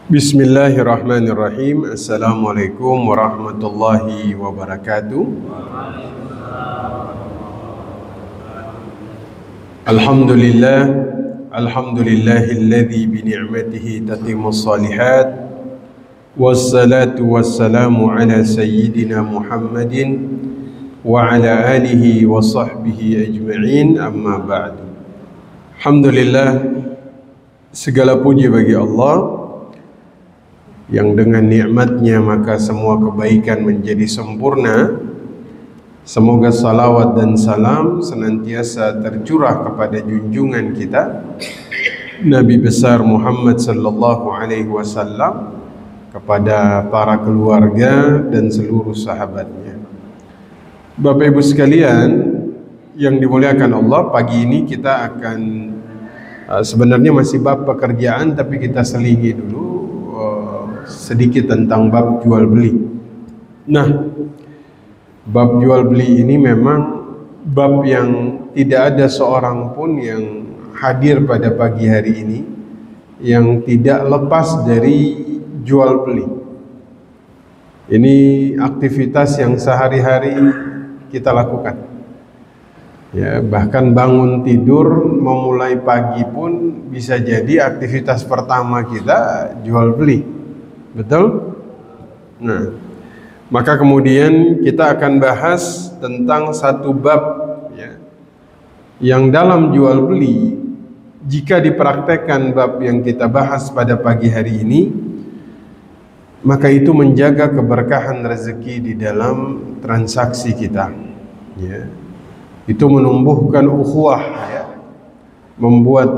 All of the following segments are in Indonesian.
Bismillahirrahmanirrahim. Assalamualaikum warahmatullahi wabarakatuh. Alhamdulillah, alhamdulillahilladzi bi ni'matihi tatimmus shalihat. Wassalatu wassalamu ala sayyidina Muhammadin wa ala alihi wa sahbihi ajma'in, amma ba'du. Alhamdulillah, segala puji bagi Allah yang dengan nikmatnya maka semua kebaikan menjadi sempurna. Semoga salawat dan salam senantiasa tercurah kepada junjungan kita Nabi besar Muhammad sallallahu alaihi wasallam, kepada para keluarga dan seluruh sahabatnya. Bapak Ibu sekalian yang dimuliakan Allah, pagi ini kita akan sebenarnya masih bab pekerjaan, tapi kita selingi dulu sedikit tentang bab jual beli. Nah, bab jual beli ini memang bab yang tidak ada seorang pun yang hadir pada pagi hari ini yang tidak lepas dari jual beli. Ini aktivitas yang sehari-hari kita lakukan. Ya, bahkan bangun tidur memulai pagi pun bisa jadi aktivitas pertama kita jual beli. Betul? Nah, maka kemudian kita akan bahas tentang satu bab ya, yang dalam jual beli, jika dipraktekkan bab yang kita bahas pada pagi hari ini, maka itu menjaga keberkahan rezeki di dalam transaksi kita ya. Itu menumbuhkan ukhuwah ya, membuat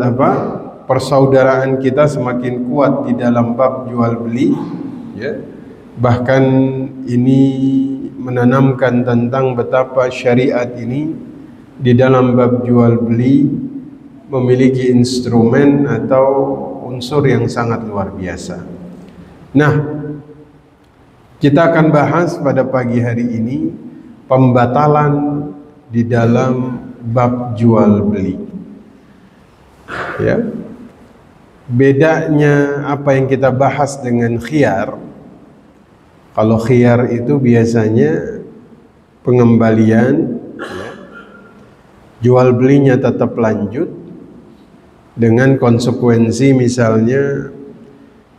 persaudaraan kita semakin kuat di dalam bab jual beli ya. Bahkan ini menanamkan tentang betapa syariat ini di dalam bab jual beli memiliki instrumen atau unsur yang sangat luar biasa. Nah, kita akan bahas pada pagi hari ini pembatalan di dalam bab jual beli ya. Bedanya apa yang kita bahas dengan khiyar. Kalau khiyar itu biasanya pengembalian ya, jual belinya tetap lanjut dengan konsekuensi misalnya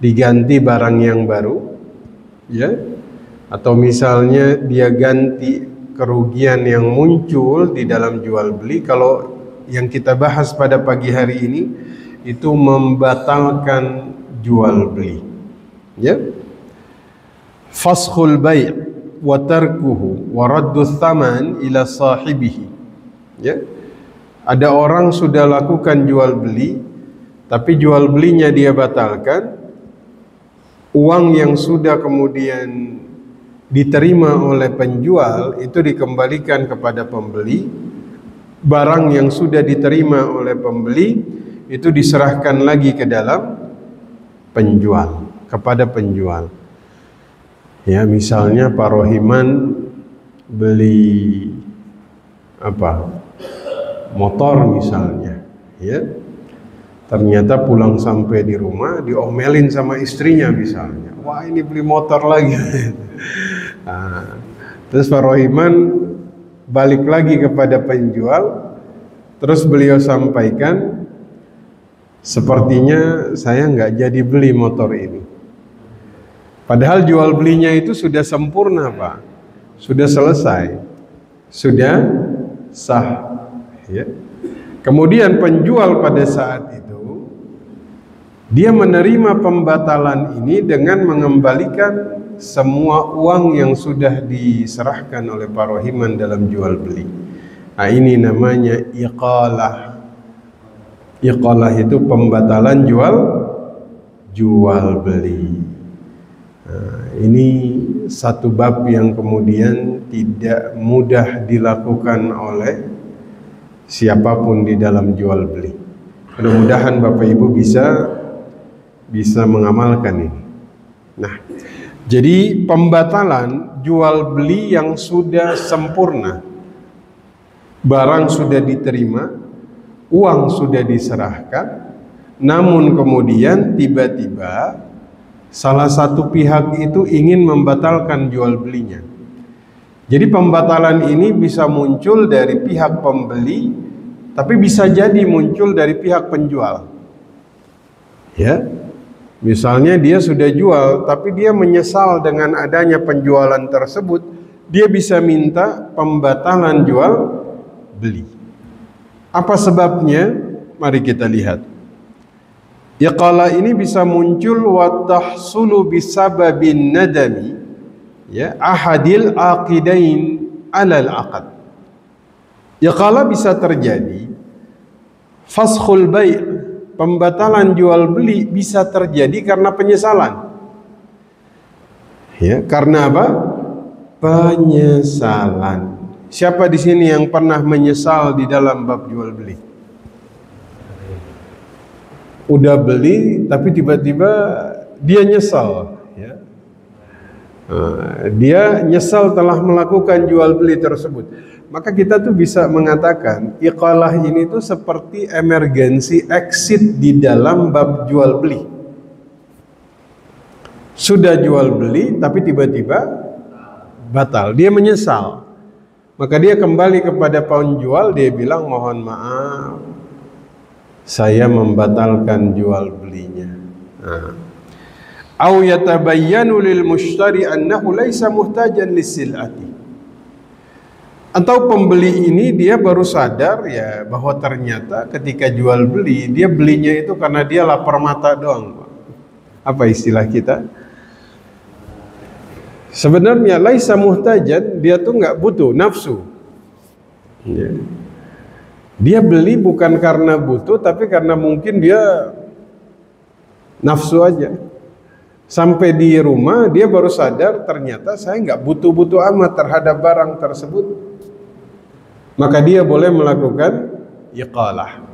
diganti barang yang baru ya, atau misalnya dia ganti kerugian yang muncul di dalam jual beli. Kalau yang kita bahas pada pagi hari ini itu membatalkan jual beli ya. Faskhul bai' wa tarkuhu wa raddu tsaman ila sahibihi ya. Ada orang sudah lakukan jual beli, tapi jual belinya dia batalkan, uang yang sudah kemudian diterima oleh penjual itu dikembalikan kepada pembeli, barang yang sudah diterima oleh pembeli itu diserahkan lagi ke dalam penjual, kepada penjual. Ya, misalnya Pak Rohiman beli motor misalnya, ya. Ternyata pulang sampai di rumah diomelin sama istrinya misalnya. Wah, ini beli motor lagi. Nah, terus Pak Rohiman balik lagi kepada penjual, terus beliau sampaikan, sepertinya saya nggak jadi beli motor ini. Padahal jual belinya itu sudah sempurna Pak, sudah selesai, sudah sah ya. Kemudian penjual pada saat itu dia menerima pembatalan ini dengan mengembalikan semua uang yang sudah diserahkan oleh Pak Rohiman dalam jual beli. Nah, ini namanya iqalah. Iqalah itu pembatalan jual beli. Nah, ini satu bab yang kemudian tidak mudah dilakukan oleh siapapun di dalam jual beli. Mudah-mudahan Bapak Ibu bisa mengamalkan ini. Nah, jadi pembatalan jual beli yang sudah sempurna, barang sudah diterima, uang sudah diserahkan, namun kemudian tiba-tiba salah satu pihak itu ingin membatalkan jual belinya. Jadi pembatalan ini bisa muncul dari pihak pembeli, tapi bisa jadi muncul dari pihak penjual. Ya, misalnya dia sudah jual, tapi dia menyesal dengan adanya penjualan tersebut, dia bisa minta pembatalan jual beli. Apa sebabnya? Mari kita lihat. Iqalah ini bisa muncul wa tahsulu bisababin nadami, ya, ahadil aqidain alal aqad. Iqalah bisa terjadi, faskhul bai', pembatalan jual beli bisa terjadi karena penyesalan. Ya, karena apa? Penyesalan. Siapa di sini yang pernah menyesal di dalam bab jual beli? Udah beli tapi tiba-tiba dia nyesal, ya. Dia nyesal telah melakukan jual beli tersebut. Maka kita tuh bisa mengatakan iqalah ini tuh seperti emergency exit di dalam bab jual beli. Sudah jual beli tapi tiba-tiba batal, dia menyesal. Maka dia kembali kepada penjual, dia bilang mohon maaf, saya membatalkan jual belinya. Au yatabayyanu lil mushtari annahu laisa muhtajan lisil'ati. Atau pembeli ini dia baru sadar ya bahwa ternyata ketika jual beli dia belinya itu karena dia lapar mata doang. Apa istilah kita? Sebenarnya laisa muhtajan, dia tuh nggak butuh, nafsu. Ya. Dia beli bukan karena butuh, tapi karena mungkin dia nafsu aja. Sampai di rumah dia baru sadar ternyata saya nggak butuh-butuh amat terhadap barang tersebut. Maka dia boleh melakukan iqalah.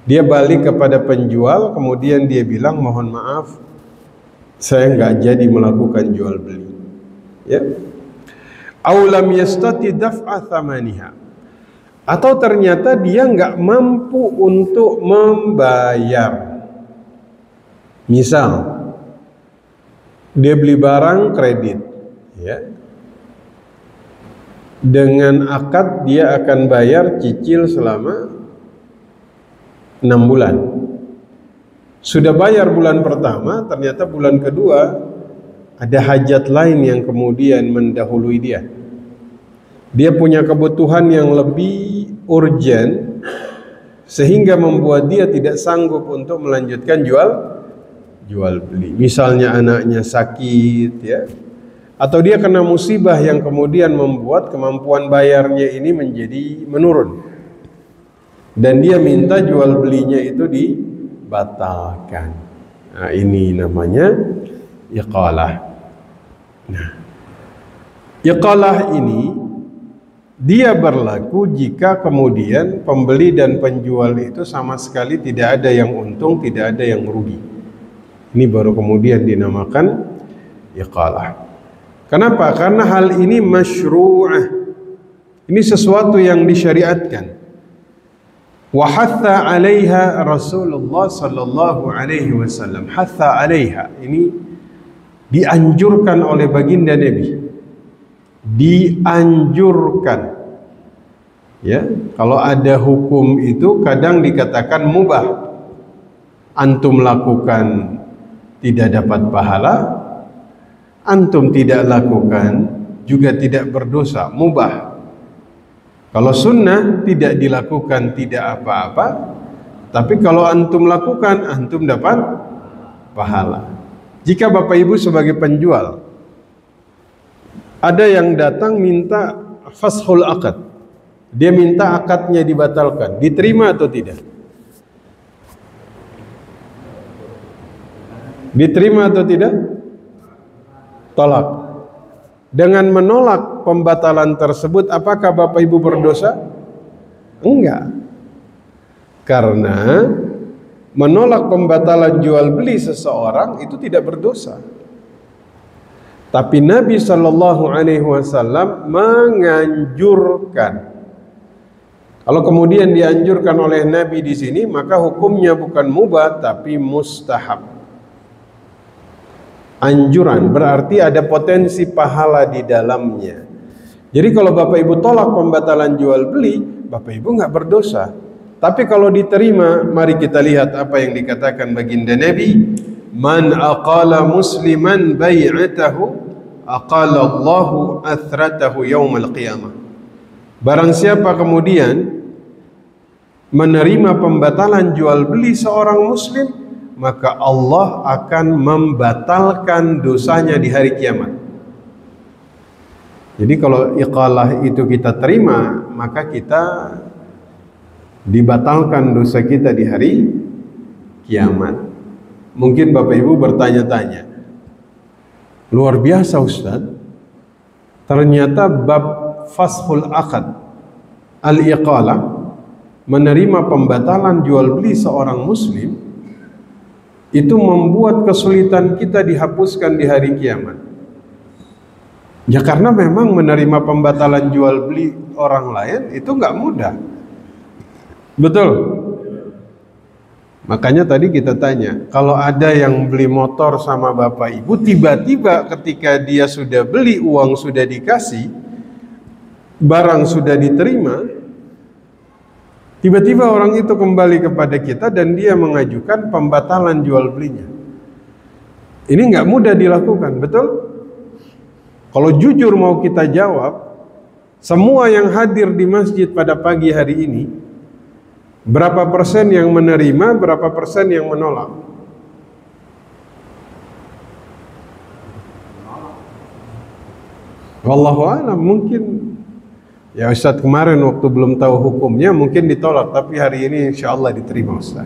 Dia balik kepada penjual, kemudian dia bilang mohon maaf, saya nggak jadi melakukan jual beli. Ya. Aw lam yastati daf'a thamaniha. Atau ternyata dia nggak mampu untuk membayar. Misal, dia beli barang kredit, ya. Dengan akad dia akan bayar cicil selama 6 bulan. Sudah bayar bulan pertama, ternyata bulan kedua ada hajat lain yang kemudian mendahului dia. Dia punya kebutuhan yang lebih urgent sehingga membuat dia tidak sanggup untuk melanjutkan jual beli. Misalnya anaknya sakit, ya, atau dia kena musibah yang kemudian membuat kemampuan bayarnya ini menjadi menurun, dan dia minta jual belinya itu dibatalkan. Nah, ini namanya iqalah. Nah, iqalah ini dia berlaku jika kemudian pembeli dan penjual itu sama sekali tidak ada yang untung, tidak ada yang rugi. Ini baru kemudian dinamakan iqalah. Kenapa? Karena hal ini masyru'ah. Ini sesuatu yang disyariatkan. Wa hatha 'alaiha Rasulullah sallallahu alaihi wasallam. Hatha 'alaiha ini dianjurkan oleh baginda Nabi. Dianjurkan. Ya, kalau ada hukum itu kadang dikatakan mubah. Antum lakukan tidak dapat pahala, antum tidak lakukan juga tidak berdosa, mubah. Kalau sunnah tidak dilakukan tidak apa-apa, tapi kalau antum lakukan antum dapat pahala. Jika Bapak Ibu sebagai penjual ada yang datang minta fashul akad, dia minta akadnya dibatalkan, diterima atau tidak? Diterima atau tidak? Tolak. Dengan menolak pembatalan tersebut, apakah Bapak Ibu berdosa? Enggak. Karena menolak pembatalan jual beli seseorang itu tidak berdosa. Tapi Nabi Shallallahu Alaihi Wasallam menganjurkan. Kalau kemudian dianjurkan oleh Nabi di sini, maka hukumnya bukan mubah tapi mustahab. anjuran, berarti ada potensi pahala di dalamnya. Jadi kalau Bapak Ibu tolak pembatalan jual beli, Bapak Ibu nggak berdosa. Tapi kalau diterima, mari kita lihat apa yang dikatakan baginda Nabi, man aqala musliman bai'atahu aqala Allahu athratahu yaumal qiyamah. Barang siapa kemudian menerima pembatalan jual beli seorang muslim, maka Allah akan membatalkan dosanya di hari kiamat. Jadi kalau iqalah itu kita terima, maka kita dibatalkan dosa kita di hari kiamat. Mungkin Bapak Ibu bertanya-tanya, luar biasa Ustaz, ternyata bab fashul aqad al-iqalah, menerima pembatalan jual beli seorang muslim, itu membuat kesulitan kita dihapuskan di hari kiamat. Ya karena memang menerima pembatalan jual beli orang lain itu nggak mudah. Betul. Makanya tadi kita tanya, kalau ada yang beli motor sama Bapak Ibu, tiba-tiba ketika dia sudah beli, uang sudah dikasih, barang sudah diterima, tiba-tiba orang itu kembali kepada kita dan dia mengajukan pembatalan jual belinya. Ini nggak mudah dilakukan, betul? Kalau jujur mau kita jawab, semua yang hadir di masjid pada pagi hari ini, berapa persen yang menerima, berapa persen yang menolak? Wallahu a'lam, mungkin ya Ustaz kemarin waktu belum tahu hukumnya mungkin ditolak, tapi hari ini insya Allah diterima Ustaz.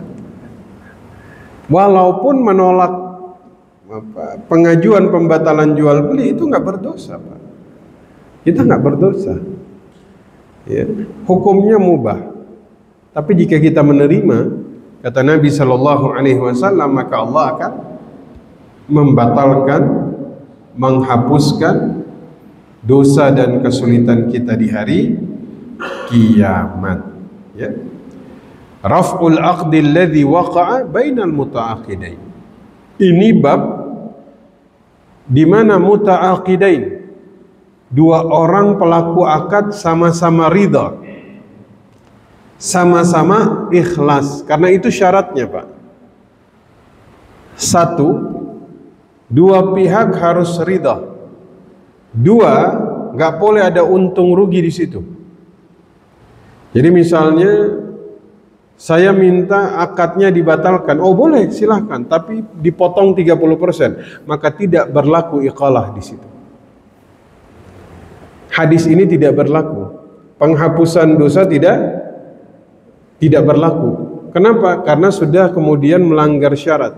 Walaupun menolak pengajuan pembatalan jual beli itu nggak berdosa, Pak. Kita nggak berdosa, ya. Hukumnya mubah. Tapi jika kita menerima, kata Nabi Shallallahu Alaihi Wasallam, maka Allah akan membatalkan, menghapuskan dosa dan kesulitan kita di hari kiamat. Ya. Raf'ul aqdi alladhi waqa'a bainal muta'aqidain. Ini bab di mana muta'aqidain, dua orang pelaku akad sama-sama ridha, sama-sama ikhlas. Karena itu syaratnya, Pak. Satu, dua pihak harus ridha. Dua, nggak boleh ada untung rugi di situ. Jadi misalnya saya minta akadnya dibatalkan, oh boleh silahkan, tapi dipotong 30%, maka tidak berlaku iqalah di situ. Hadis ini tidak berlaku, penghapusan dosa tidak berlaku. Kenapa? Karena sudah kemudian melanggar syarat.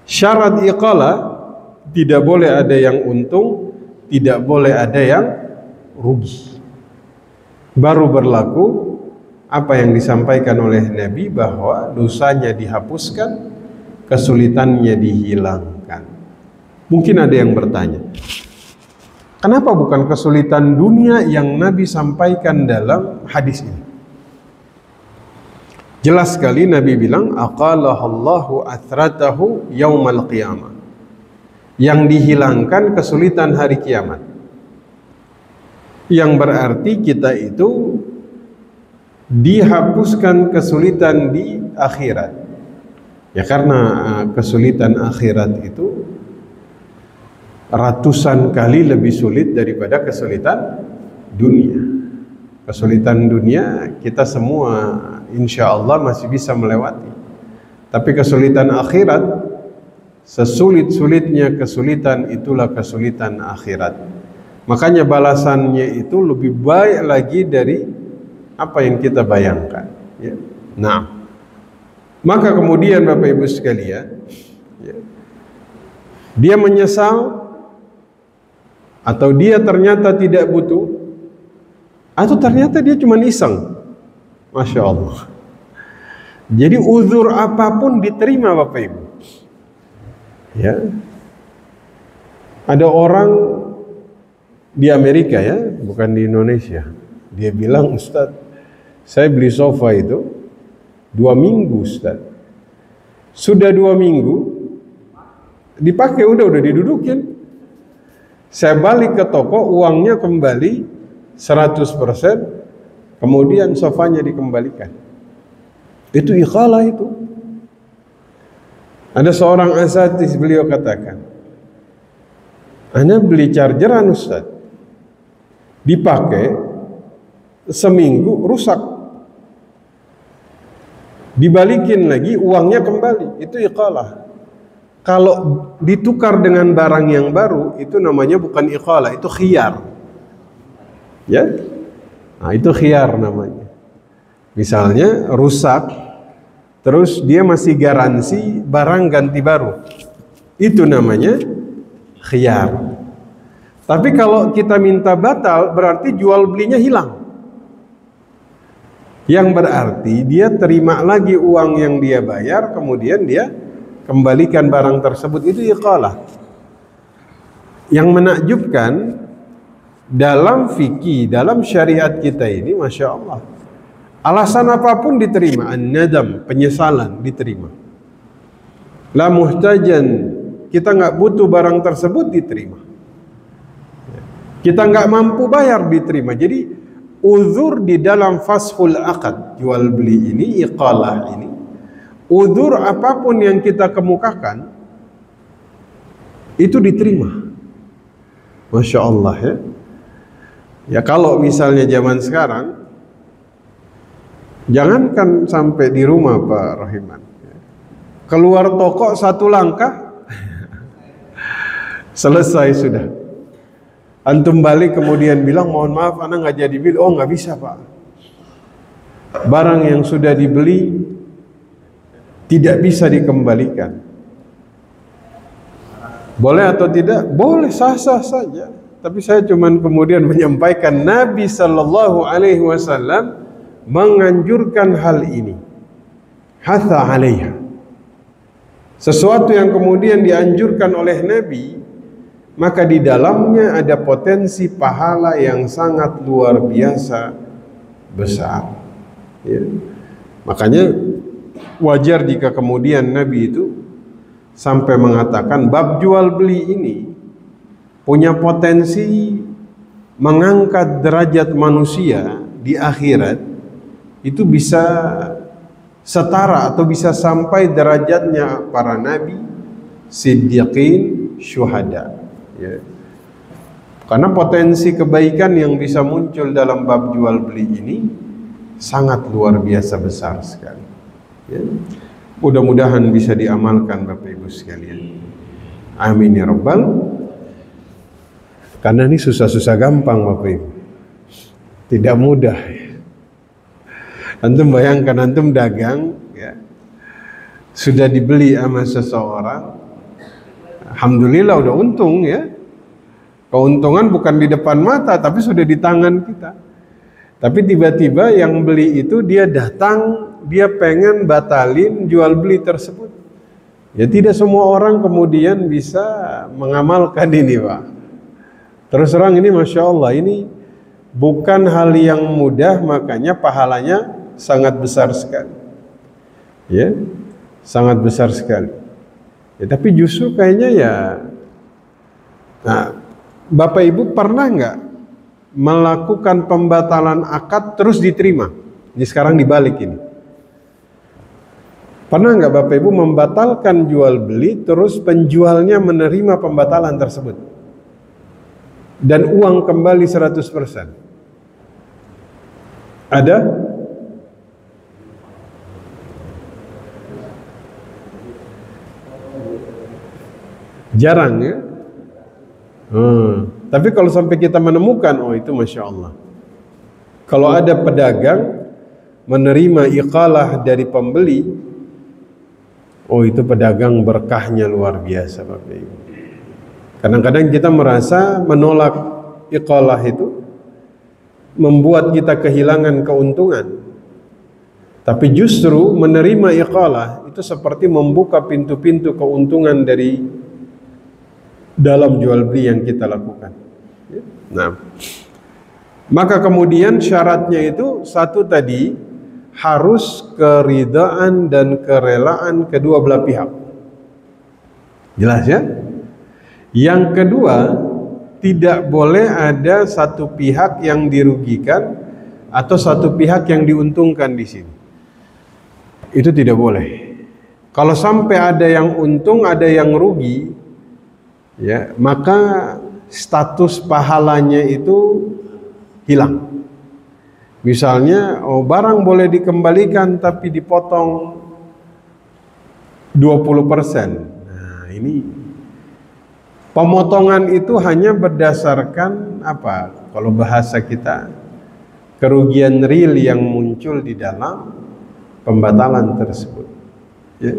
Syarat iqalah tidak boleh ada yang untung, tidak boleh ada yang rugi. Baru berlaku apa yang disampaikan oleh Nabi, bahwa dosanya dihapuskan, kesulitannya dihilangkan. Mungkin ada yang bertanya, kenapa bukan kesulitan dunia yang Nabi sampaikan dalam hadis ini? Jelas sekali Nabi bilang, aqalahallahu athratahu yaumal qiyamah. Yang dihilangkan kesulitan hari kiamat. Yang berarti kita itu dihapuskan kesulitan di akhirat. Ya karena kesulitan akhirat itu ratusan kali lebih sulit daripada kesulitan dunia. Kesulitan dunia kita semua insya Allah masih bisa melewati. Tapi kesulitan akhirat, sesulit-sulitnya kesulitan itulah kesulitan akhirat. Makanya balasannya itu lebih baik lagi dari apa yang kita bayangkan, ya. Nah, maka kemudian Bapak Ibu sekalian, ya, dia menyesal atau dia ternyata tidak butuh, atau ternyata dia cuma iseng, Masya Allah. Jadi uzur apapun diterima Bapak Ibu. Ya, ada orang di Amerika, ya, bukan di Indonesia. Dia bilang, Ustaz, saya beli sofa itu 2 minggu Ustaz. Sudah 2 minggu dipakai, udah didudukin. Saya balik ke toko, uangnya kembali 100%, kemudian sofanya dikembalikan. Itu iqalah itu. Ada seorang asatidz, beliau katakan, ana beli chargeran Ustaz, dipakai seminggu rusak, dibalikin lagi uangnya kembali. Itu iqalah. Kalau ditukar dengan barang yang baru, itu namanya bukan iqalah, itu khiyar. Ya, nah itu khiyar namanya. Misalnya rusak, terus dia masih garansi barang ganti baru, itu namanya khiyar. Tapi kalau kita minta batal, berarti jual belinya hilang. Yang berarti dia terima lagi uang yang dia bayar, kemudian dia kembalikan barang tersebut. Itu iqalah. Yang menakjubkan, dalam fikih, dalam syariat kita ini, Masya Allah, alasan apapun diterima. An-nadam, penyesalan, diterima. La muhtajan, kita nggak butuh barang tersebut, diterima. Kita nggak mampu bayar, diterima. Jadi uzur di dalam fashul akad, jual beli ini, iqalah ini, uzur apapun yang kita kemukakan itu diterima. Masya Allah ya. Ya kalau misalnya zaman sekarang, jangankan sampai di rumah Pak Rahiman, keluar toko satu langkah selesai sudah. Antum balik kemudian bilang mohon maaf anak nggak jadi beli. Oh nggak bisa Pak, barang yang sudah dibeli tidak bisa dikembalikan. Boleh atau tidak? Boleh, sah-sah saja. Tapi saya cuman kemudian menyampaikan Nabi Sallallahu Alaihi Wasallam menganjurkan hal ini. Hatha alaiha. Sesuatu yang kemudian dianjurkan oleh Nabi, maka di dalamnya ada potensi pahala yang sangat luar biasa besar. Ya. Makanya wajar jika kemudian Nabi itu sampai mengatakan bab jual beli ini punya potensi mengangkat derajat manusia di akhirat, itu bisa setara atau bisa sampai derajatnya para nabi, siddiqin, syuhada. Ya. Karena potensi kebaikan yang bisa muncul dalam bab jual beli ini sangat luar biasa besar sekali. Ya. Mudah-mudahan bisa diamalkan Bapak Ibu sekalian. Amin ya rabbal. Karena ini susah-susah gampang Bapak Ibu, tidak mudah. Antum bayangkan, antum dagang ya, sudah dibeli sama seseorang, alhamdulillah udah untung ya. Keuntungan bukan di depan mata tapi sudah di tangan kita. Tapi tiba-tiba yang beli itu dia datang, dia pengen batalin jual beli tersebut. Ya tidak semua orang kemudian bisa mengamalkan ini Pak. Terus terang ini Masya Allah, ini bukan hal yang mudah, makanya pahalanya sangat besar sekali. Ya, sangat besar sekali. Ya, tapi justru kayaknya ya, nah, Bapak Ibu pernah nggak melakukan pembatalan akad terus diterima? Ini sekarang dibalik ini. Pernah nggak Bapak Ibu membatalkan jual beli terus penjualnya menerima pembatalan tersebut dan uang kembali 100%? Ada? Jarang ya? Tapi kalau sampai kita menemukan, oh itu Masya Allah. Kalau ada pedagang menerima iqalah dari pembeli, oh itu pedagang berkahnya luar biasa Bapak Ibu. Kadang-kadang kita merasa menolak iqalah itu membuat kita kehilangan keuntungan. Tapi justru menerima iqalah itu seperti membuka pintu-pintu keuntungan dari dalam jual beli yang kita lakukan. Nah, maka kemudian syaratnya itu satu tadi, harus keridaan dan kerelaan kedua belah pihak. Jelas ya? Yang kedua, tidak boleh ada satu pihak yang dirugikan atau satu pihak yang diuntungkan di sini. Itu tidak boleh. Kalau sampai ada yang untung, ada yang rugi, ya, maka status pahalanya itu hilang. Misalnya, barang boleh dikembalikan tapi dipotong 20%. Nah, ini pemotongan itu hanya berdasarkan apa? Kalau bahasa kita, kerugian real yang muncul di dalam pembatalan tersebut. Ya.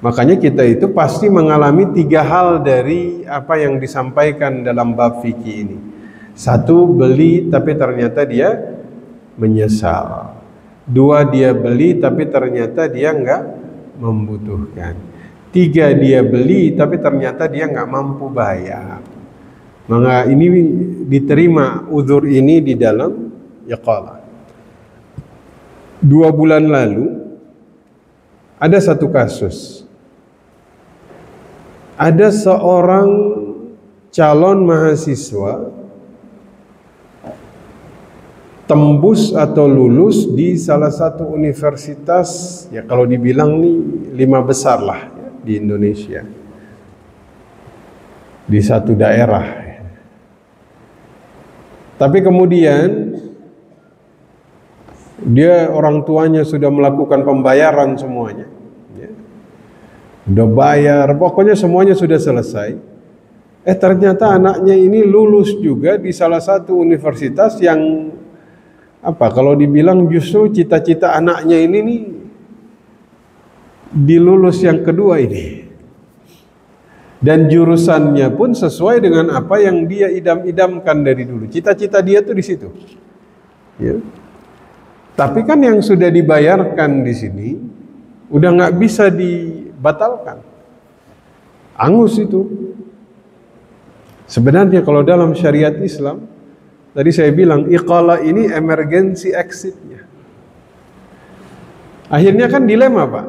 Makanya kita itu pasti mengalami 3 hal dari apa yang disampaikan dalam bab fikih ini. 1, beli tapi ternyata dia menyesal. 2, dia beli tapi ternyata dia enggak membutuhkan. 3, dia beli tapi ternyata dia enggak mampu bayar. Maka ini diterima uzur ini di dalam iqalah. 2 bulan lalu ada satu kasus. Ada seorang calon mahasiswa tembus atau lulus di salah satu universitas, ya kalau dibilang nih 5 besar lah ya, di Indonesia, di satu daerah. Tapi kemudian dia orang tuanya sudah melakukan pembayaran semuanya, ya. Udah bayar, pokoknya semuanya sudah selesai. Ternyata anaknya ini lulus juga di salah satu universitas yang apa? Kalau dibilang justru cita-cita anaknya ini nih di lulus yang kedua ini. Dan jurusannya pun sesuai dengan apa yang dia idam-idamkan dari dulu. Cita-cita dia tuh di situ. Ya. Tapi kan yang sudah dibayarkan di sini udah nggak bisa dibatalkan. Angus itu. Sebenarnya kalau dalam syariat Islam, tadi saya bilang iqalah ini emergency exitnya. Akhirnya kan dilema, Pak.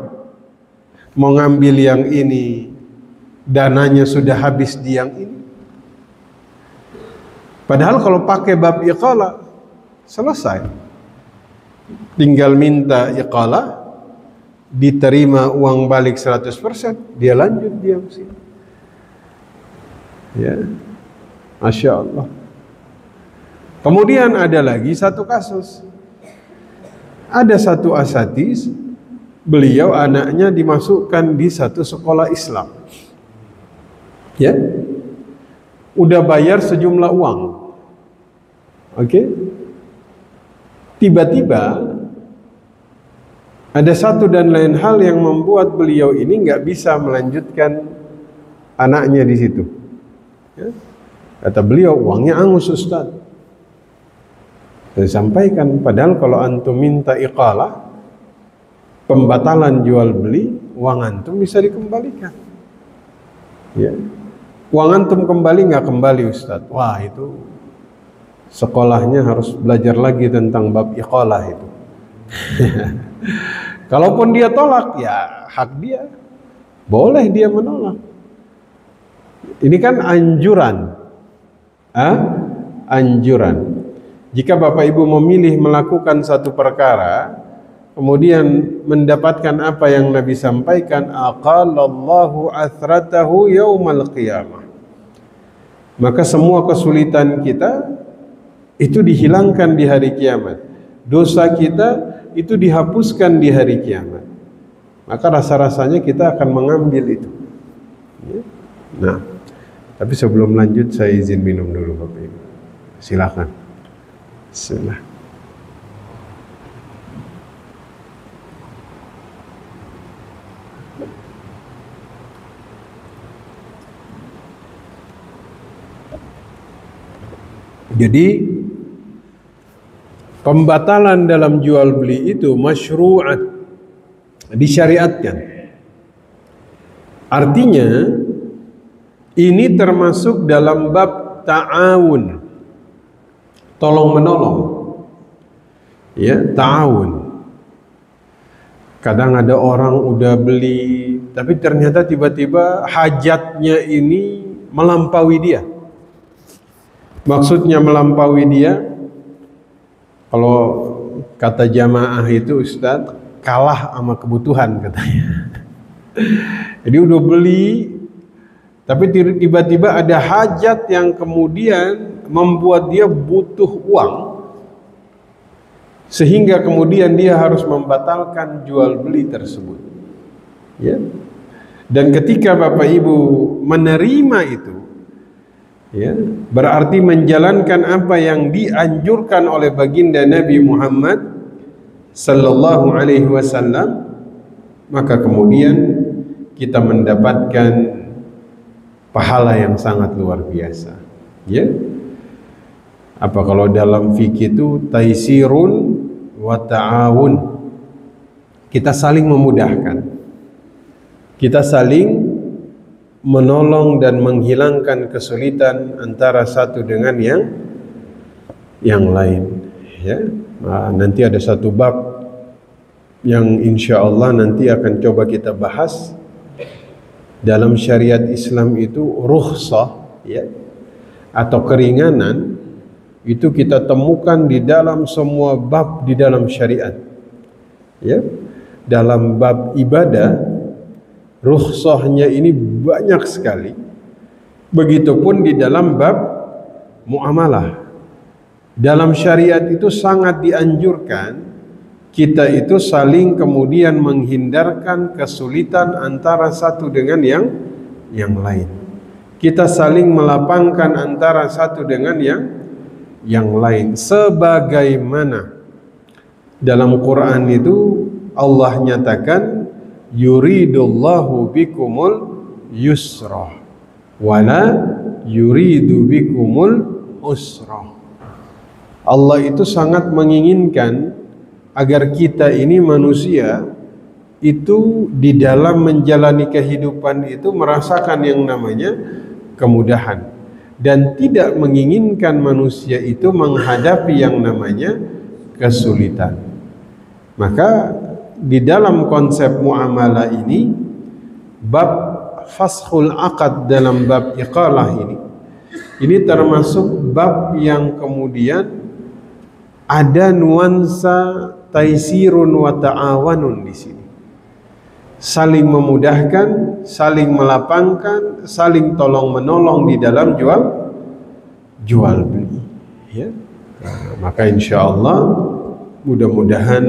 Mau ngambil yang ini, dananya sudah habis di yang ini. Padahal kalau pakai bab iqalah selesai. Tinggal minta iqalah, diterima uang balik 100%, dia lanjut diam sini. Ya, Masya Allah. Kemudian ada lagi satu kasus. Ada satu asatiz, beliau anaknya dimasukkan di satu sekolah Islam. Ya, udah bayar sejumlah uang. Oke. Tiba-tiba ada satu dan lain hal yang membuat beliau ini nggak bisa melanjutkan anaknya di situ. Ya. Kata beliau, uangnya angus Ustaz. Saya sampaikan, padahal kalau antum minta iqalah, pembatalan jual beli, uang antum bisa dikembalikan. Ya. Uang antum kembali nggak kembali Ustaz? Wah, itu sekolahnya harus belajar lagi tentang bab iqalah itu. Kalaupun dia tolak, ya hak dia. Boleh dia menolak. Ini kan anjuran. Anjuran. Jika Bapak Ibu memilih melakukan satu perkara, kemudian mendapatkan apa yang Nabi sampaikan, aqalallahu athratahu yaumal qiyamah. Maka semua kesulitan kita itu dihilangkan di hari kiamat. Dosa kita itu dihapuskan di hari kiamat. Maka rasa-rasanya kita akan mengambil itu. Nah, tapi sebelum lanjut saya izin minum dulu Bapak Ibu. Silakan. Bismillah. Jadi pembatalan dalam jual beli itu masyru'at, disyariatkan. Artinya ini termasuk dalam bab ta'awun, tolong menolong. Ya, ta'awun. Kadang ada orang udah beli tapi ternyata tiba-tiba hajatnya ini melampaui dia. Maksudnya melampaui dia, kalau kata jamaah itu Ustadz, kalah sama kebutuhan katanya. Jadi udah beli, tapi tiba-tiba ada hajat yang kemudian membuat dia butuh uang, sehingga kemudian dia harus membatalkan jual beli tersebut. Ya. Dan ketika Bapak Ibu menerima itu, ya, berarti menjalankan apa yang dianjurkan oleh baginda Nabi Muhammad sallallahu alaihi wasallam, maka kemudian kita mendapatkan pahala yang sangat luar biasa. Ya. Apa kalau dalam fikih itu taisirun wa ta'awun. Kita saling memudahkan. Kita saling menolong dan menghilangkan kesulitan antara satu dengan yang lain. Ya. Nah, nanti ada satu bab yang insya Allah nanti akan coba kita bahas. Dalam syariat Islam itu rukhsah, ya, atau keringanan itu kita temukan di dalam semua bab di dalam syariat. Ya. Dalam bab ibadah rukhsahnya ini banyak sekali. Begitupun di dalam bab muamalah. Dalam syariat itu sangat dianjurkan kita itu saling kemudian menghindarkan kesulitan antara satu dengan yang lain. Kita saling melapangkan antara satu dengan yang lain. Sebagaimana dalam Quran itu Allah nyatakan yuridullahu bikumul yusra wala yuridu bikumul usra. Allah itu sangat menginginkan agar kita ini manusia itu di dalam menjalani kehidupan itu merasakan yang namanya kemudahan, dan tidak menginginkan manusia itu menghadapi yang namanya kesulitan. Maka di dalam konsep muamalah ini, bab faskhul aqad dalam bab iqalah ini termasuk bab yang kemudian ada nuansa taisirun wa ta'awanun di sini. Saling memudahkan, saling melapangkan, saling tolong menolong di dalam jual beli. Ya. Nah, maka insya Allah mudah-mudahan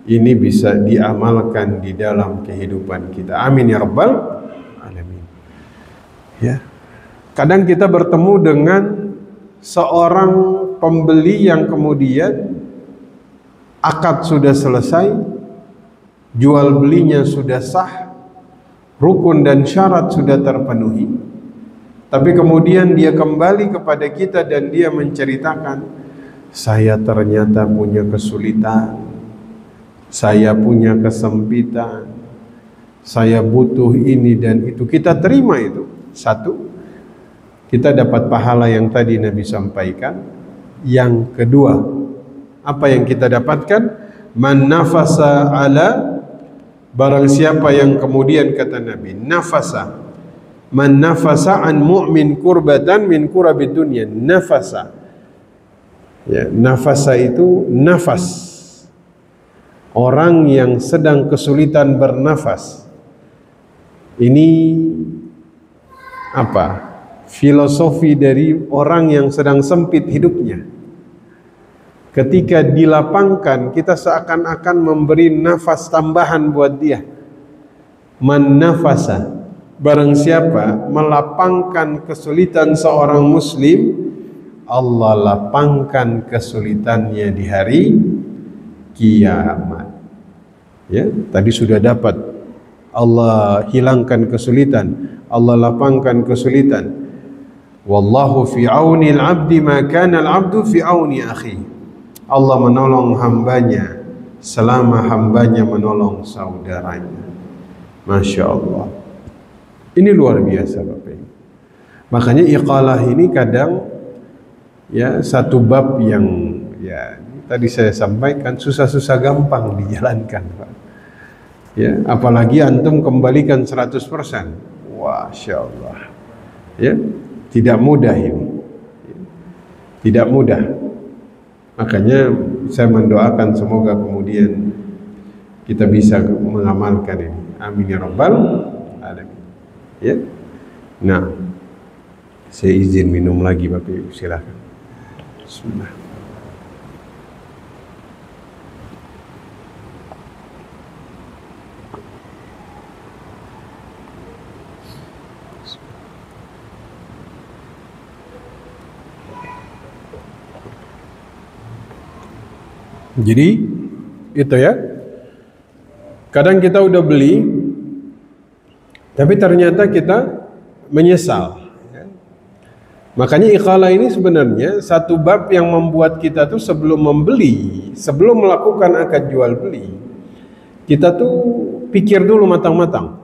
ini bisa diamalkan di dalam kehidupan kita. Amin ya rabbal alamin. Ya. Kadang kita bertemu dengan seorang pembeli yang kemudian akad sudah selesai, jual belinya sudah sah, rukun dan syarat sudah terpenuhi, tapi kemudian dia kembali kepada kita dan dia menceritakan, saya ternyata punya kesulitan, saya punya kesempitan, saya butuh ini dan itu. Kita terima itu. Satu, kita dapat pahala yang tadi Nabi sampaikan. Yang kedua, apa yang kita dapatkan? Man nafasa ala, barang siapa yang kemudian kata Nabi, nafasa, man nafasa an mu'min kurbatan min kurabid dunya. Nafasa, ya, nafasa itu nafas, orang yang sedang kesulitan bernafas. Ini apa? Filosofi dari orang yang sedang sempit hidupnya. Ketika dilapangkan, kita seakan-akan memberi nafas tambahan buat dia. Man nafasa, barang siapa melapangkan kesulitan seorang muslim, Allah lapangkan kesulitannya di hari kiamat. Ya, tadi sudah dapat Allah hilangkan kesulitan, Allah lapangkan kesulitan. Wallahu fi auni al-'abdi ma kana al-'abdu fi auni akhi. Allah menolong hambanya selama hambanya menolong saudaranya. Masya Allah. Ini luar biasa Bapak Ibu. Makanya iqalah ini kadang ya satu bab yang ya tadi saya sampaikan susah-susah gampang dijalankan Pak. Ya, apalagi antum kembalikan 100%. Masya Allah. Ya, tidak mudah ini. Tidak mudah. Makanya saya mendoakan semoga kemudian kita bisa mengamalkan ini. Amin ya rabbal alamin. Ya. Nah, saya izin minum lagi Bapak Ibu, silakan. Bismillah. Jadi itu ya, kadang kita udah beli tapi ternyata kita menyesal. Makanya iqalah ini sebenarnya satu bab yang membuat kita tuh sebelum membeli, sebelum melakukan akad jual beli, kita tuh pikir dulu matang-matang.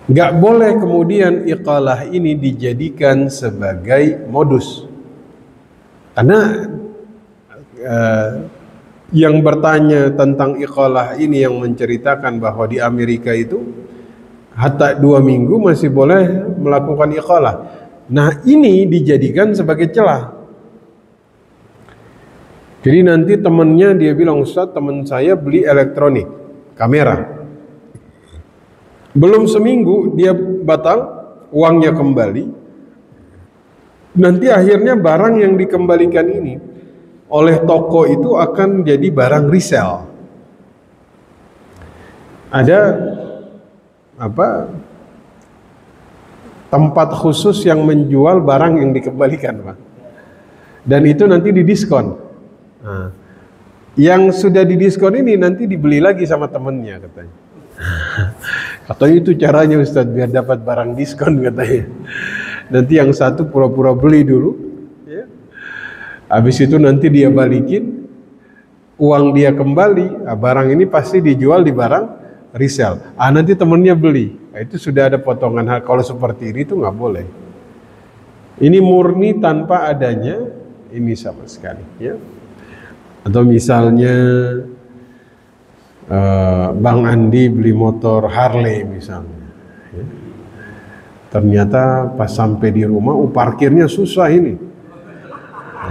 Nggak boleh kemudian iqalah ini dijadikan sebagai modus. Karena yang bertanya tentang iqalah ini yang menceritakan bahwa di Amerika itu hatta 2 minggu masih boleh melakukan iqalah. Nah ini dijadikan sebagai celah. Jadi nanti temennya dia bilang, Ustaz teman saya beli elektronik, kamera. Belum seminggu dia batal, uangnya kembali. Nanti akhirnya barang yang dikembalikan ini oleh toko itu akan jadi barang resell. Ada tempat khusus yang menjual barang yang dikembalikan, Pak. Dan itu nanti didiskon. Nah, yang sudah didiskon ini nanti dibeli lagi sama temennya katanya. Katanya itu caranya Ustaz biar dapat barang diskon katanya. Nanti yang satu pura-pura beli dulu, ya. Habis itu nanti dia balikin, uang dia kembali, barang ini pasti dijual di barang resell. Nanti temennya beli, itu sudah ada potongan harga. Kalau seperti ini tuh nggak boleh. Ini murni tanpa adanya ini sama sekali, ya. Atau misalnya Bang Andi beli motor Harley misalnya, ya. Ternyata pas sampai di rumah, parkirnya susah ini,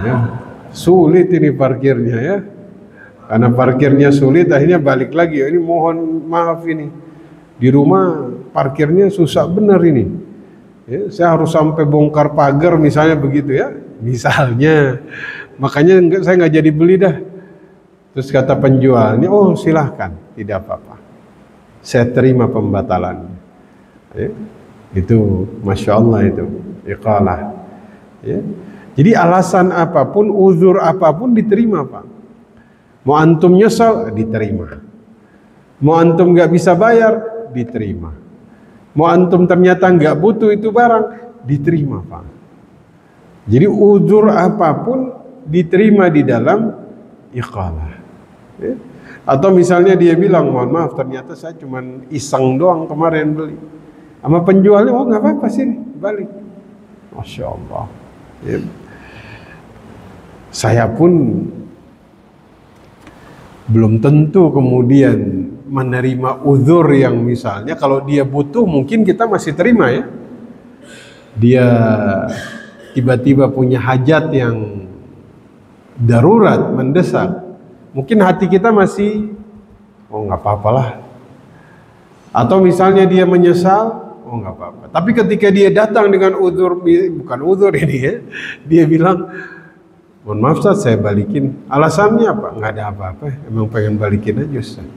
ya. Sulit ini parkirnya ya. Karena parkirnya sulit, akhirnya balik lagi. Ini mohon maaf ini di rumah parkirnya susah benar ini. Ya, saya harus sampai bongkar pagar misalnya begitu ya. Misalnya, makanya saya nggak jadi beli dah. Terus kata penjualnya, oh silahkan, tidak apa-apa. Saya terima pembatalannya. Ya. Itu Masya Allah itu iqalah, ya. Jadi alasan apapun, uzur apapun diterima Pak. Mau antum nyesal diterima, mau antum nggak bisa bayar diterima, mau antum ternyata nggak butuh itu barang diterima Pak. Jadi uzur apapun diterima di dalam iqalah, ya. Atau misalnya dia bilang, mohon maaf ternyata saya cuma iseng doang kemarin beli. Sama penjualnya, oh nggak apa-apa sini, balik. Masya Allah. Ya. Saya pun belum tentu kemudian menerima uzur yang misalnya kalau dia butuh mungkin kita masih terima ya. Dia tiba-tiba punya hajat yang darurat, mendesak. Mungkin hati kita masih, oh nggak apa-apalah. Atau misalnya dia menyesal, oh nggak apa-apa. Tapi ketika dia datang dengan uzur, bukan uzur ini ya, dia bilang, mohon maaf Ustaz, saya balikin. Alasannya apa? Nggak ada apa-apa, emang pengen balikin aja Ustaz.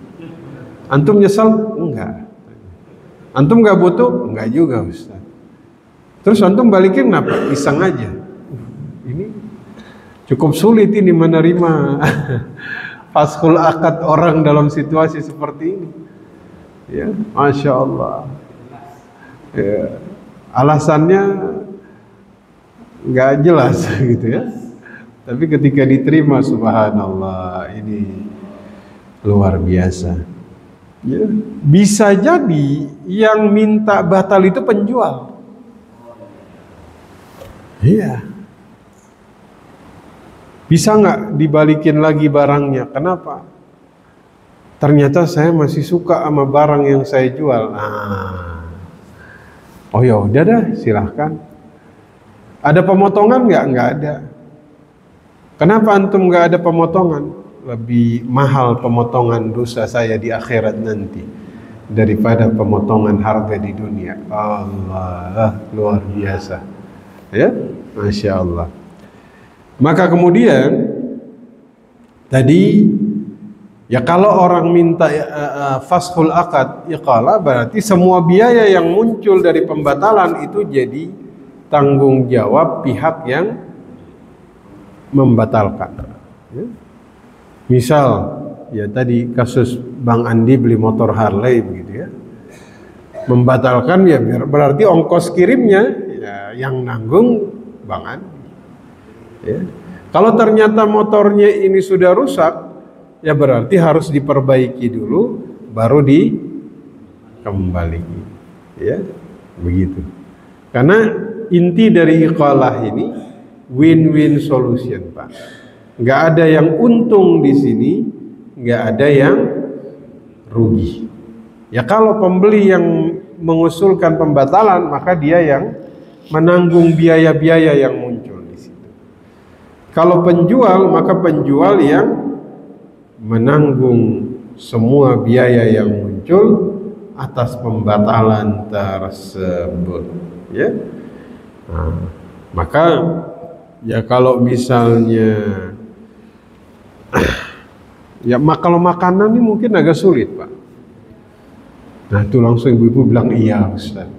Antum nyesal? Enggak. Antum nggak butuh? Enggak juga Ustaz. Terus antum balikin kenapa? Iseng aja. Ini cukup sulit ini menerima faskul akad orang dalam situasi seperti ini. Ya, Masya Allah. Ya, alasannya nggak jelas gitu ya. Tapi ketika diterima, subhanallah, ini luar biasa. Ya, bisa jadi yang minta batal itu penjual. Iya. Bisa nggak dibalikin lagi barangnya? Kenapa? ternyata saya masih suka sama barang yang saya jual. Oh ya udah dah, silahkan. Ada pemotongan nggak? Nggak ada. Kenapa antum nggak ada pemotongan? Lebih mahal pemotongan dosa saya di akhirat nanti daripada pemotongan harga di dunia. Allah, luar biasa. Ya, Masya Allah. Maka kemudian tadi, ya kalau orang minta fashul akad iqalah, berarti semua biaya yang muncul dari pembatalan itu jadi tanggung jawab pihak yang membatalkan. Ya. Misal, ya tadi kasus Bang Andi beli motor Harley begitu ya, membatalkan ya berarti ongkos kirimnya ya yang nanggung Bang Andi. Ya. Kalau ternyata motornya ini sudah rusak, ya berarti harus diperbaiki dulu, baru dikembalikan. Ya, begitu. Karena inti dari iqalah ini win-win solution, Pak. Nggak ada yang untung di sini, nggak ada yang rugi. Ya kalau pembeli yang mengusulkan pembatalan, maka dia yang menanggung biaya-biaya yang muncul. Kalau penjual, maka penjual yang menanggung semua biaya yang muncul atas pembatalan tersebut. Ya, maka ya kalau misalnya ya kalau makanan ini mungkin agak sulit, Pak. Nah itu langsung ibu-ibu bilang iya Ustaz.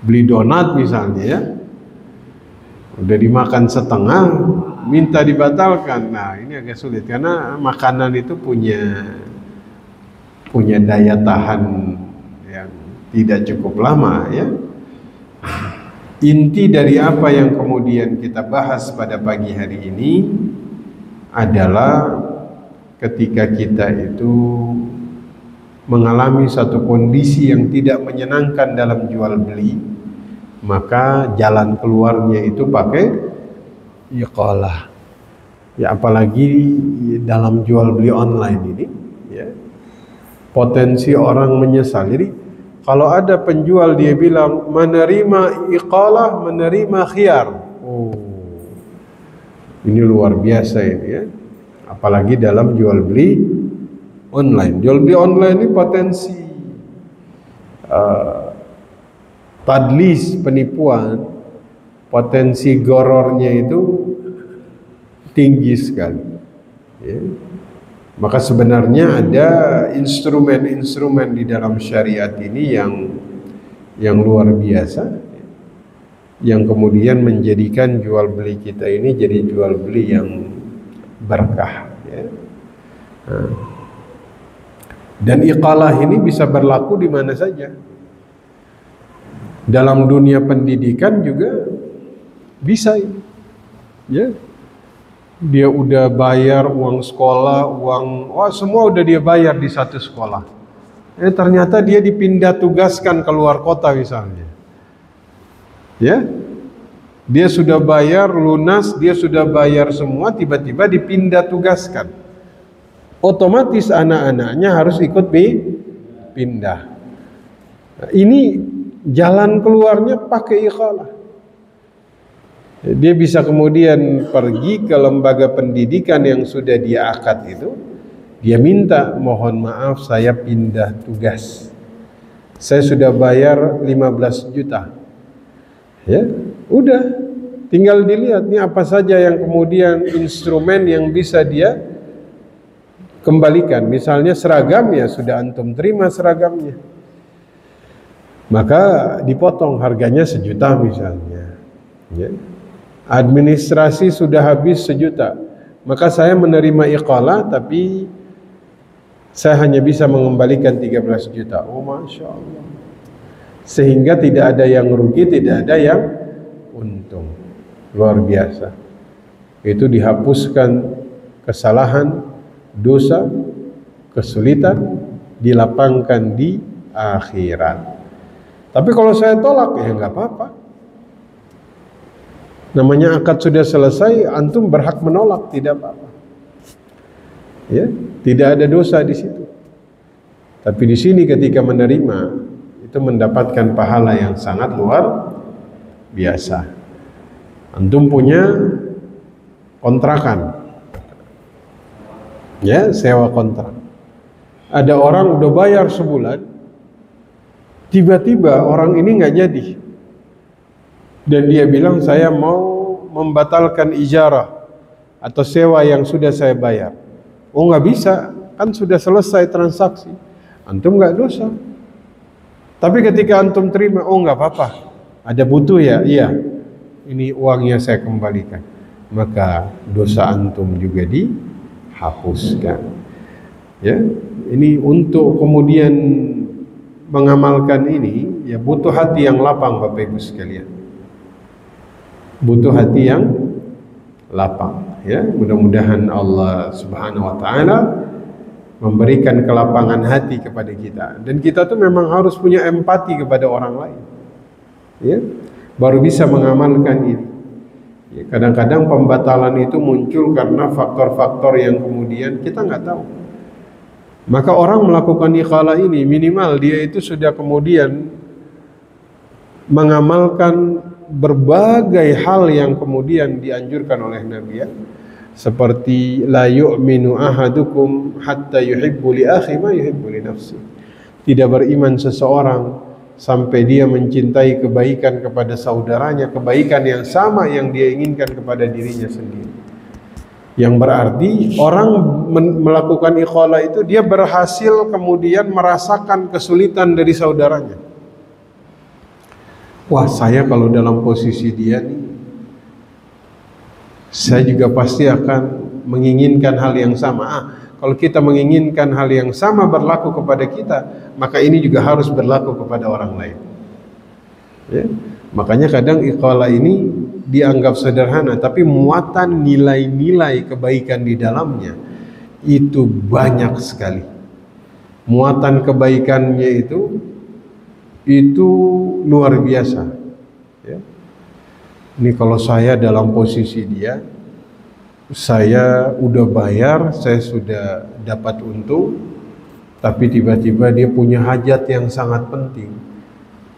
Beli donat misalnya ya, udah dimakan setengah, minta dibatalkan. Nah ini agak sulit karena makanan itu punya daya tahan yang tidak cukup lama ya. Inti dari apa yang kemudian kita bahas pada pagi hari ini adalah ketika kita itu mengalami satu kondisi yang tidak menyenangkan dalam jual beli, maka jalan keluarnya itu pakai iqalah. Ya apalagi dalam jual beli online ini ya, potensi orang menyesal. Jadi kalau ada penjual dia bilang menerima iqalah, menerima khiyar. Oh, ini luar biasa ini ya. Apalagi dalam jual beli online. Jual beli online ini potensi tadlis, penipuan, potensi gorornya itu tinggi sekali. Ya. Maka sebenarnya ada instrumen-instrumen di dalam syariat ini yang luar biasa, yang kemudian menjadikan jual beli kita ini jadi jual beli yang berkah. Ya. Nah. Dan iqalah ini bisa berlaku di mana saja. Dalam dunia pendidikan juga bisa ini. Ya. Dia udah bayar uang sekolah, semua udah dia bayar di satu sekolah. Ternyata dia dipindah tugaskan ke luar kota misalnya. Ya. Dia sudah bayar lunas, dia sudah bayar semua, tiba-tiba dipindah tugaskan. Otomatis anak-anaknya harus ikut pindah. Nah, ini jalan keluarnya pakai iqalah. Dia bisa kemudian pergi ke lembaga pendidikan yang sudah dia akad itu, dia minta mohon maaf saya pindah tugas, saya sudah bayar 15 juta. Ya, udah tinggal dilihat nih apa saja yang kemudian instrumen yang bisa dia kembalikan. Misalnya seragam, ya sudah antum terima seragamnya, maka dipotong harganya 1 juta misalnya. Ya. Administrasi sudah habis 1 juta, maka saya menerima iqalah tapi saya hanya bisa mengembalikan 13 juta. Oh Masya Allah. Sehingga tidak ada yang rugi, tidak ada yang untung. Luar biasa. Itu dihapuskan kesalahan, dosa, kesulitan, dilapangkan di akhirat. Tapi kalau saya tolak, ya nggak apa-apa. Namanya akad sudah selesai, antum berhak menolak, tidak apa-apa. Ya, tidak ada dosa di situ. Tapi di sini ketika menerima itu mendapatkan pahala yang sangat luar biasa. Antum punya kontrakan, ya, sewa kontrak. Ada orang udah bayar sebulan, tiba-tiba orang ini nggak jadi, dan dia bilang saya mau membatalkan ijarah atau sewa yang sudah saya bayar. Oh, nggak bisa, kan sudah selesai transaksi. Antum nggak dosa. Tapi ketika antum terima, oh nggak apa-apa, ada butuh ya, iya, ini uangnya saya kembalikan, maka dosa antum juga dihapuskan. Ya, ini untuk kemudian mengamalkan ini, ya butuh hati yang lapang, Bapak Ibu sekalian. Butuh hati yang lapang. Ya, mudah-mudahan Allah Subhanahu Wa Taala memberikan kelapangan hati kepada kita, dan kita tuh memang harus punya empati kepada orang lain, ya, baru bisa mengamalkan ini. Ya, kadang-kadang pembatalan itu muncul karena faktor-faktor yang kemudian kita nggak tahu. Maka orang melakukan iqalah ini minimal dia itu sudah kemudian mengamalkan berbagai hal yang kemudian dianjurkan oleh Nabi, ya. Seperti la yu'minu ahadukum hatta yuhibbu li akhi ma yuhibbu li nafsi. Tidak beriman seseorang sampai dia mencintai kebaikan kepada saudaranya, kebaikan yang sama yang dia inginkan kepada dirinya sendiri. Yang berarti orang melakukan iqalah itu dia berhasil kemudian merasakan kesulitan dari saudaranya. Wah, saya kalau dalam posisi dia nih, saya juga pasti akan menginginkan hal yang sama. Kalau kita menginginkan hal yang sama berlaku kepada kita, maka ini juga harus berlaku kepada orang lain. Ya? Makanya kadang iqalah ini dianggap sederhana, tapi muatan nilai-nilai kebaikan di dalamnya itu banyak sekali. Muatan kebaikannya itu luar biasa. Ya. Ini kalau saya dalam posisi dia, saya udah bayar, saya sudah dapat untung, tapi tiba-tiba dia punya hajat yang sangat penting.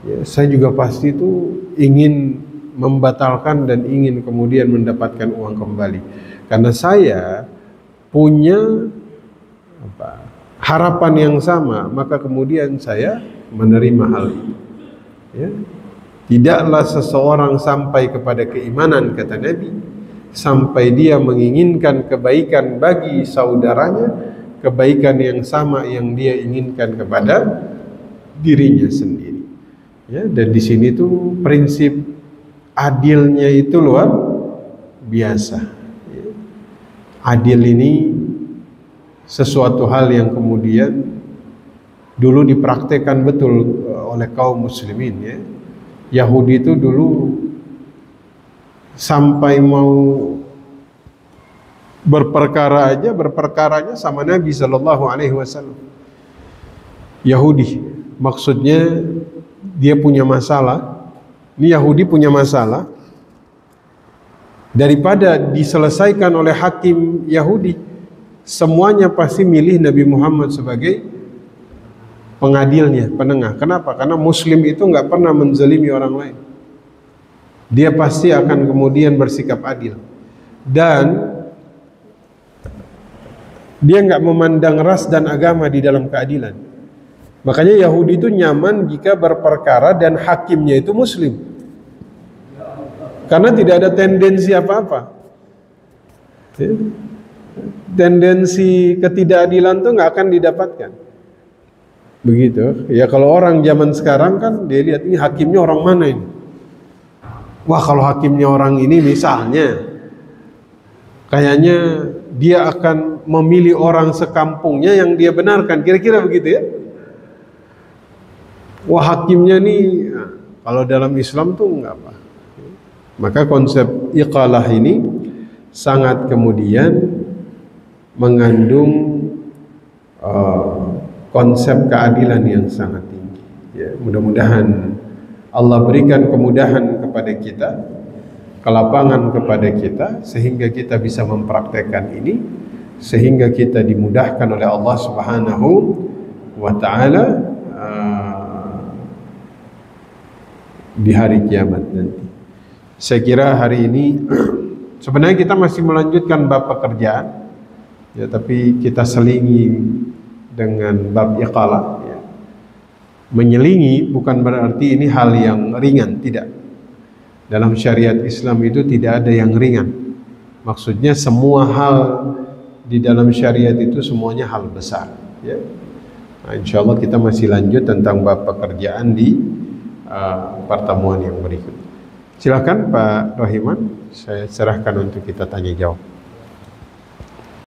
Ya, saya juga pasti itu ingin membatalkan dan ingin kemudian mendapatkan uang kembali, karena saya punya harapan yang sama, maka kemudian saya menerima hal itu. Ya. Tidaklah seseorang sampai kepada keimanan, kata Nabi, sampai dia menginginkan kebaikan bagi saudaranya, kebaikan yang sama yang dia inginkan kepada dirinya sendiri. Ya, dan di sini tuh prinsip adilnya itu luar biasa. Ya. Adil ini sesuatu hal yang kemudian dulu dipraktekkan betul oleh kaum muslimin, ya. Yahudi itu dulu sampai mau berperkaranya sama Nabi Sallallahu Alaihi Wasallam. Yahudi, maksudnya dia punya masalah. Ini Yahudi punya masalah, daripada diselesaikan oleh hakim Yahudi, semuanya pasti milih Nabi Muhammad sebagai pengadilnya, penengah. Kenapa? Karena Muslim itu nggak pernah menzalimi orang lain. Dia pasti akan kemudian bersikap adil, dan dia nggak memandang ras dan agama di dalam keadilan. Makanya Yahudi itu nyaman jika berperkara dan hakimnya itu Muslim, karena tidak ada tendensi apa-apa. Tendensi ketidakadilan itu nggak akan didapatkan. Begitu. Ya, kalau orang zaman sekarang kan dia lihat ini hakimnya orang mana ini. Wah, kalau hakimnya orang ini misalnya, kayaknya dia akan memilih orang sekampungnya yang dia benarkan. Kira-kira begitu, ya. Wah, hakimnya nih, nah, kalau dalam Islam tuh enggak apa. Maka konsep iqalah ini sangat kemudian mengandung konsep keadilan yang sangat tinggi. Ya, mudah-mudahan Allah berikan kemudahan kepada kita, kelapangan kepada kita, sehingga kita bisa mempraktekkan ini sehingga kita dimudahkan oleh Allah Subhanahu wa taala di hari kiamat nanti. Saya kira hari ini sebenarnya kita masih melanjutkan bab pekerjaan, ya, tapi kita selingi dengan bab iqalah. Ya. Menyelingi bukan berarti ini hal yang ringan, tidak. Dalam syariat Islam itu tidak ada yang ringan. Maksudnya semua hal di dalam syariat itu semuanya hal besar. Ya. Nah, insya Allah kita masih lanjut tentang bab pekerjaan di pertemuan yang berikut. Silakan Pak Rohiman, saya serahkan untuk kita tanya jawab.